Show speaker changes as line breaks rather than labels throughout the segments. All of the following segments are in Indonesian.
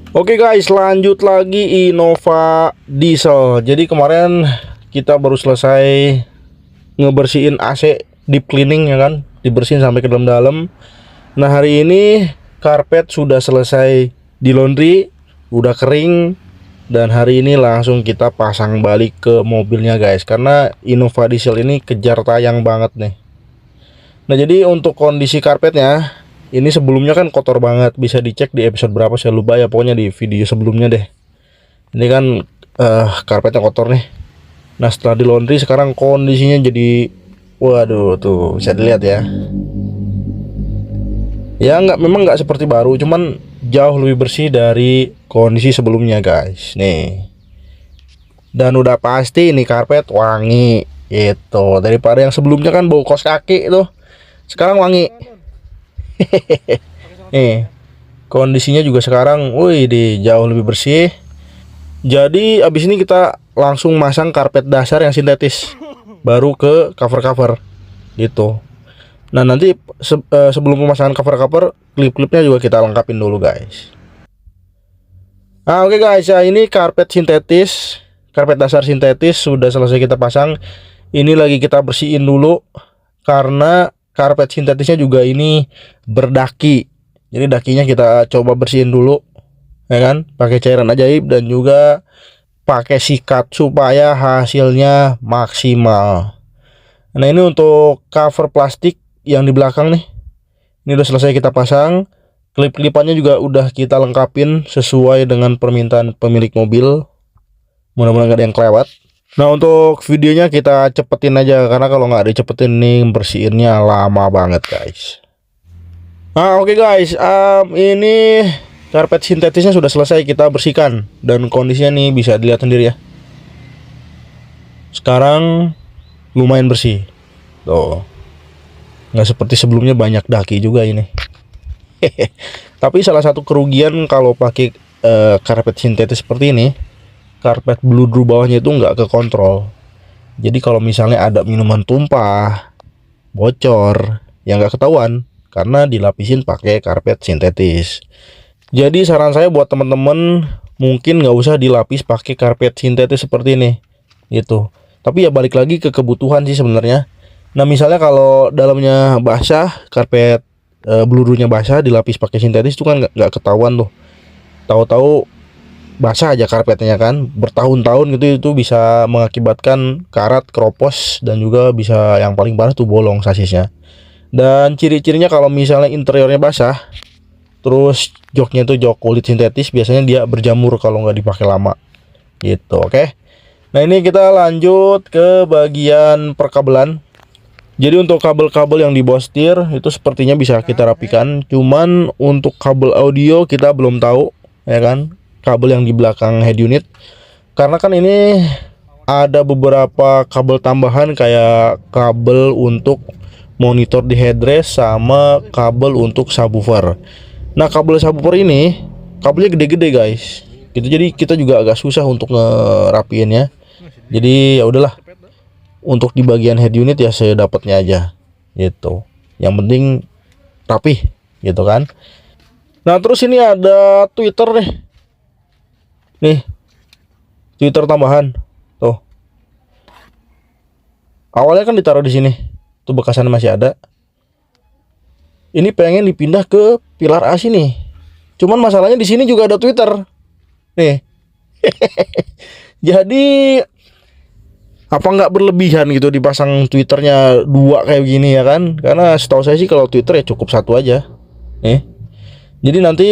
Oke guys, lanjut lagi Innova Diesel. Jadi kemarin kita baru selesai ngebersihin AC, deep cleaning ya kan, dibersihin sampai ke dalam-dalam. Nah hari ini karpet sudah selesai di laundry, udah kering, dan hari ini langsung kita pasang balik ke mobilnya guys, karena Innova Diesel ini kejar tayang banget nih. Nah jadi untuk kondisi karpetnya, ini sebelumnya kan kotor banget, bisa dicek di episode berapa saya lupa ya, pokoknya di video sebelumnya deh. Ini kan karpetnya kotor nih. Nah setelah di laundry sekarang kondisinya jadi, waduh tuh bisa dilihat ya. Ya memang nggak seperti baru, cuman jauh lebih bersih dari kondisi sebelumnya guys. Nih. Dan udah pasti ini karpet wangi itu daripada yang sebelumnya kan bau kos kaki tuh. Sekarang wangi. Nih, kondisinya juga sekarang, wih, jauh lebih bersih. Jadi abis ini kita langsung masang karpet dasar yang sintetis, baru ke cover-cover gitu. Nah nanti sebelum pemasangan cover-cover, klip-klipnya juga kita lengkapin dulu guys. Nah oke guys, ya ini karpet sintetis, karpet dasar sintetis sudah selesai kita pasang. Ini lagi kita bersihin dulu karena karpet sintetisnya juga ini berdaki. Jadi dakinya kita coba bersihin dulu ya kan, pakai cairan ajaib dan juga pakai sikat supaya hasilnya maksimal. Nah ini untuk cover plastik yang di belakang nih, ini udah selesai kita pasang. Klip-klipannya juga udah kita lengkapin sesuai dengan permintaan pemilik mobil. Mudah-mudahan gak ada yang kelewat. Nah untuk videonya kita cepetin aja, karena kalau nggak dicepetin nih bersihinnya lama banget guys. Nah oke guys, ini karpet sintetisnya sudah selesai kita bersihkan, dan kondisinya nih bisa dilihat sendiri ya. Sekarang lumayan bersih tuh, nggak seperti sebelumnya banyak daki juga ini. Tapi salah satu kerugian kalau pakai karpet sintetis seperti ini, karpet bludru bawahnya itu nggak kekontrol. Jadi kalau misalnya ada minuman tumpah, bocor, ya nggak ketahuan karena dilapisin pakai karpet sintetis. Jadi saran saya buat teman-teman, mungkin nggak usah dilapis pakai karpet sintetis seperti ini gitu. Tapi ya balik lagi ke kebutuhan sih sebenarnya. Nah misalnya kalau dalamnya basah, karpet blurunya basah, dilapis pakai sintetis itu kan nggak ketahuan tuh. Tahu-tahu basah aja karpetnya kan, bertahun-tahun gitu, itu bisa mengakibatkan karat, keropos, dan juga bisa yang paling parah tuh bolong sasisnya. Dan ciri-cirinya kalau misalnya interiornya basah, terus joknya tuh jok kulit sintetis, biasanya dia berjamur kalau nggak dipakai lama gitu. Oke. Nah ini kita lanjut ke bagian perkabelan. Jadi untuk kabel-kabel yang di bawah setir itu sepertinya bisa kita rapikan, cuman untuk kabel audio kita belum tahu ya kan, kabel yang di belakang head unit, karena kan ini ada beberapa kabel tambahan kayak kabel untuk monitor di headrest sama kabel untuk subwoofer. Nah kabel subwoofer ini kabelnya gede-gede guys gitu, jadi kita juga agak susah untuk ngerapiinnya. Jadi ya udahlah, untuk di bagian head unit ya saya dapatnya aja gitu, yang penting rapih gitu kan. Nah terus ini ada tweeter nih tweeter tambahan tuh, awalnya kan ditaruh di sini tuh, bekasannya masih ada. Ini pengen dipindah ke pilar A sini, cuman masalahnya di sini juga ada tweeter nih. Jadi apa nggak berlebihan gitu dipasang twitternya dua kayak gini ya kan, karena setahu saya sih kalau twitter ya cukup satu aja nih. Jadi nanti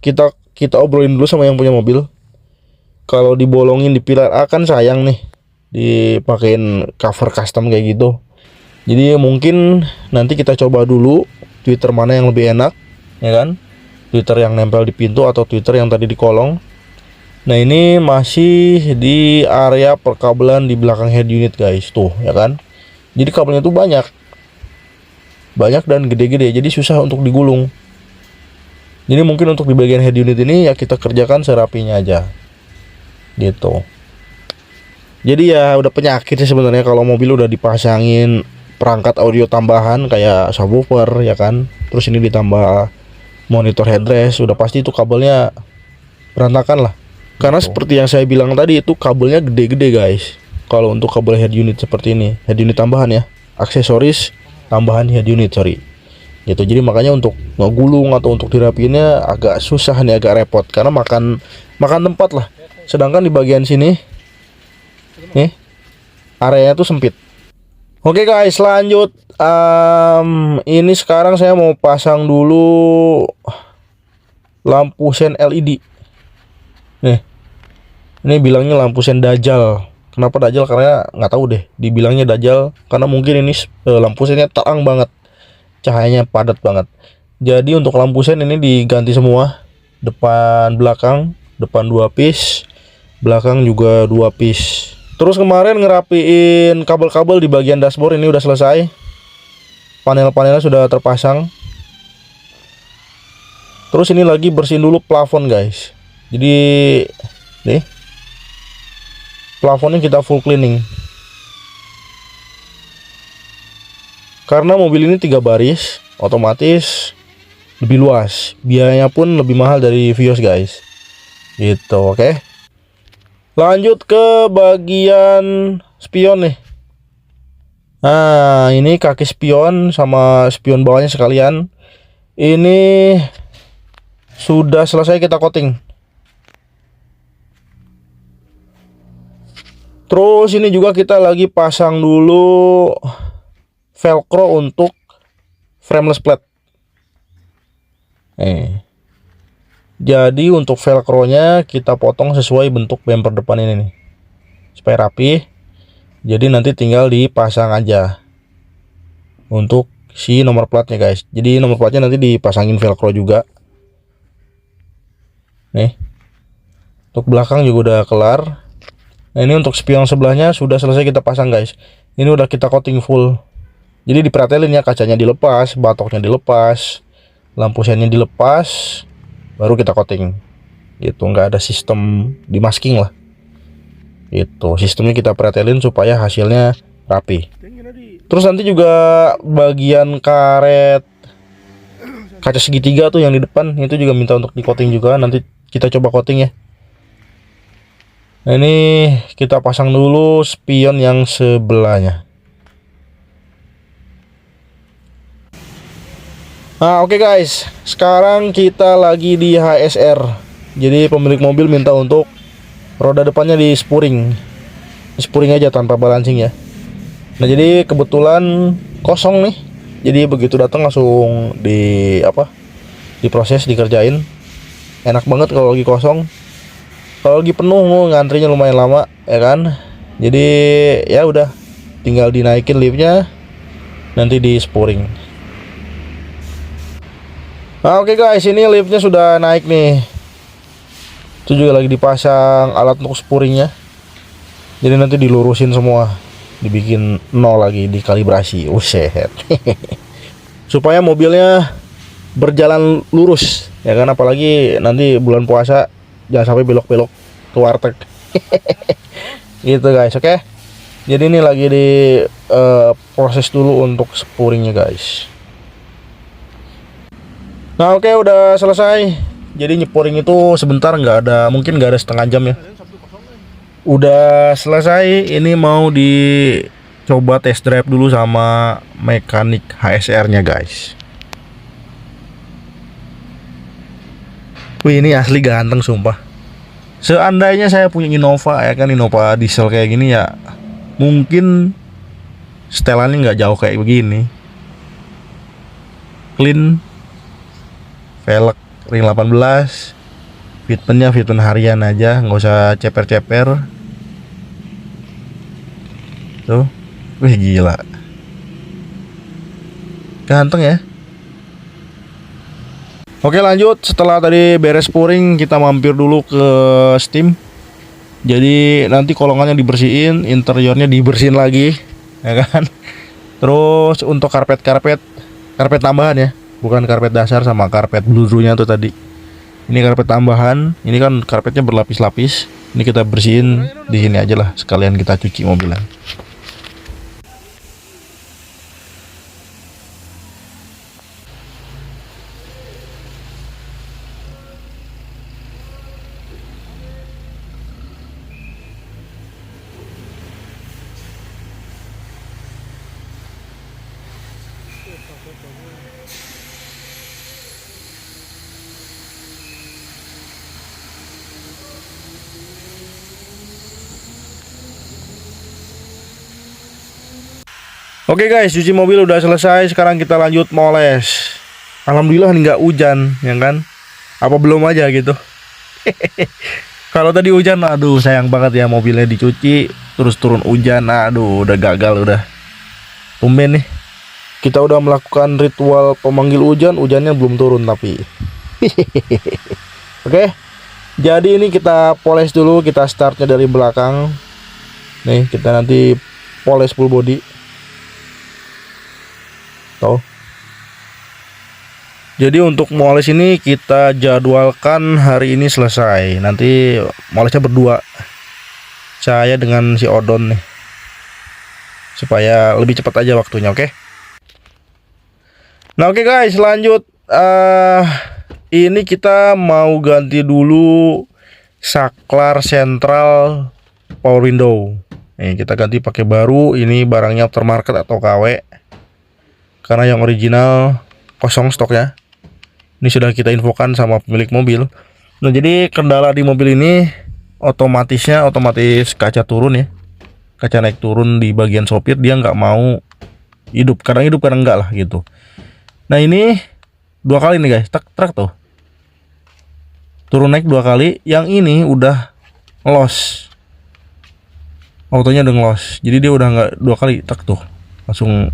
kita obrolin dulu sama yang punya mobil. Kalau dibolongin di pilar A kan sayang nih dipakein cover custom kayak gitu. Jadi mungkin nanti kita coba dulu Twitter mana yang lebih enak ya kan, Twitter yang nempel di pintu atau Twitter yang tadi di kolong. Nah ini masih di area perkabelan di belakang head unit guys tuh ya kan. Jadi kabelnya tuh banyak dan gede-gede, jadi susah untuk digulung. Jadi mungkin untuk di bagian head unit ini ya kita kerjakan serapinya aja gitu. Jadi ya udah penyakit sih sebenarnya kalau mobil udah dipasangin perangkat audio tambahan kayak subwoofer ya kan, terus ini ditambah monitor headrest, udah pasti itu kabelnya berantakan lah. Karena seperti yang saya bilang tadi, itu kabelnya gede-gede guys. Kalau untuk kabel head unit seperti ini, head unit tambahan ya, aksesoris tambahan head unit, sorry gitu. Jadi makanya untuk ngegulung atau untuk dirapiinnya agak susah nih, agak repot karena makan tempat lah. Sedangkan di bagian sini nih areanya tuh sempit. Oke guys, lanjut. Ini sekarang saya mau pasang dulu lampu sen LED. Nih, ini bilangnya lampu sen Dajjal. Kenapa Dajjal? Karena nggak tahu deh. Dibilangnya Dajjal karena mungkin ini lampu sennya terang banget, cahayanya padat banget. Jadi untuk lampu sen ini diganti semua, depan belakang, depan 2 piece, belakang juga 2 piece. Terus kemarin ngerapiin kabel-kabel di bagian dashboard ini udah selesai. Panel-panelnya sudah terpasang. Terus ini lagi bersihin dulu plafon guys. Jadi nih plafonnya kita full cleaning. Karena mobil ini 3 baris, otomatis lebih luas. Biayanya pun lebih mahal dari Vios guys. Gitu, oke. Lanjut ke bagian spion nih. Nah, ini kaki spion sama spion bawahnya sekalian. Ini sudah selesai kita coating. Terus ini juga kita lagi pasang dulu velcro untuk frameless plate. Jadi untuk velcro-nya kita potong sesuai bentuk bumper depan ini nih, supaya rapi. Jadi nanti tinggal dipasang aja untuk si nomor platnya guys. Jadi nomor platnya nanti dipasangin velcro juga. Nih, untuk belakang juga udah kelar. Nah, ini untuk spion sebelahnya sudah selesai kita pasang guys. Ini udah kita coating full. Jadi dipretelin ya, kacanya dilepas, batoknya dilepas, lampu sennya dilepas, baru kita coating. Gitu, nggak ada sistem di masking lah. Itu sistemnya kita pretelin supaya hasilnya rapi. Terus nanti juga bagian karet kaca segitiga tuh yang di depan itu juga minta untuk di coating juga. Nanti kita coba coating ya. Nah, ini kita pasang dulu spion yang sebelahnya. Nah, oke guys, sekarang kita lagi di HSR. Jadi pemilik mobil minta untuk roda depannya di spuring aja tanpa balancing ya. Nah, jadi kebetulan kosong nih. Jadi begitu datang langsung diproses, dikerjain. Enak banget kalau lagi kosong. Kalau lagi penuh ngantrinya lumayan lama ya kan. Jadi ya udah tinggal dinaikin liftnya, nanti di spuring. Nah, oke guys, ini liftnya sudah naik nih. Itu juga lagi dipasang alat untuk spuringnya. Jadi nanti dilurusin semua, dibikin nol lagi, dikalibrasi. Uset. Supaya mobilnya berjalan lurus ya kan, apalagi nanti bulan puasa jangan sampai belok-belok ke warteg. Gitu guys, oke. Jadi ini lagi di proses dulu untuk spuringnya guys. Nah, oke, udah selesai. Jadi nyepuring itu sebentar, mungkin nggak ada setengah jam ya. Udah selesai. Ini mau dicoba test drive dulu sama mekanik HSR-nya guys. Wih, ini asli ganteng sumpah. Seandainya saya punya Innova ya kan, Innova diesel kayak gini ya, mungkin setelannya nggak jauh kayak begini. Clean, velg ring 18, fitment harian aja, nggak usah ceper-ceper. Tuh, wih gila, ganteng ya. Oke, lanjut. Setelah tadi beres pouring, kita mampir dulu ke steam. Jadi nanti kolongannya dibersihin, interiornya dibersihin lagi, ya kan. Terus untuk karpet tambahan ya, bukan karpet dasar sama karpet bludrunya tuh tadi. Ini karpet tambahan. Ini kan karpetnya berlapis-lapis. Ini kita bersihin di sini aja lah, sekalian kita cuci mobilnya. Oke guys, cuci mobil udah selesai. Sekarang kita lanjut moles. Alhamdulillah nih nggak hujan, ya kan? Apa belum aja gitu? Kalau tadi hujan, aduh sayang banget ya, mobilnya dicuci terus turun hujan. Aduh, udah gagal udah. Tumben nih. Kita udah melakukan ritual pemanggil hujan, hujannya belum turun tapi. Oke. Jadi ini kita poles dulu, kita startnya dari belakang. Nih, kita nanti poles full body. Tuh. Jadi untuk moles ini kita jadwalkan hari ini selesai. Nanti molesnya berdua, saya dengan si Odon nih, supaya lebih cepat aja waktunya. Oke. Nah oke guys, lanjut. Ini kita mau ganti dulu saklar sentral power window. Nih kita ganti pakai baru. Ini barangnya aftermarket atau KW, karena yang original kosong stoknya. Ini sudah kita infokan sama pemilik mobil. Nah jadi kendala di mobil ini otomatis kaca turun ya, kaca naik turun di bagian sopir, dia nggak mau hidup, kadang enggak lah gitu. Nah ini 2 kali nih guys, truk tuh turun naik 2 kali. Yang ini udah ngelos, autonya udah ngelos, jadi dia udah nggak 2 kali truk tuh langsung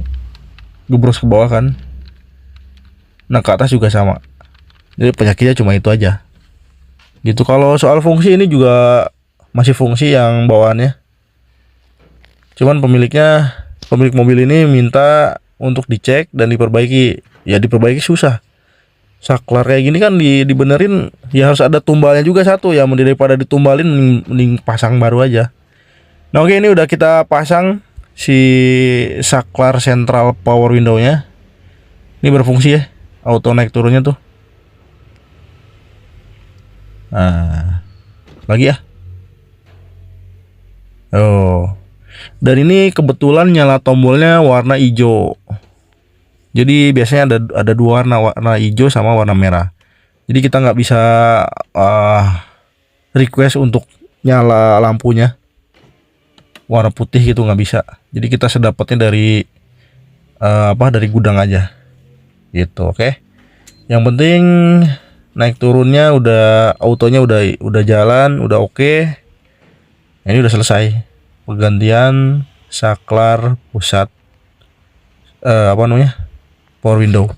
gebros ke bawah kan. Nah ke atas juga sama. Jadi penyakitnya cuma itu aja gitu. Kalau soal fungsi ini juga masih fungsi yang bawaannya, cuman pemilik mobil ini minta untuk dicek dan diperbaiki. Ya diperbaiki susah, saklar kayak gini kan dibenerin ya harus ada tumbalnya juga satu ya. Daripada ditumbalin mending pasang baru aja. Nah oke, ini udah kita pasang si saklar sentral power window-nya. Ini berfungsi ya, auto naik turunnya tuh. Nah, lagi ya. Oh. Dan ini kebetulan nyala tombolnya warna hijau. Jadi biasanya ada 2 warna hijau sama warna merah. Jadi kita nggak bisa request untuk nyala lampunya warna putih gitu, nggak bisa. Jadi kita sedapatnya dari dari gudang aja gitu. Oke. Yang penting naik turunnya udah, autonya udah jalan, udah oke. Ini udah selesai penggantian saklar pusat power window.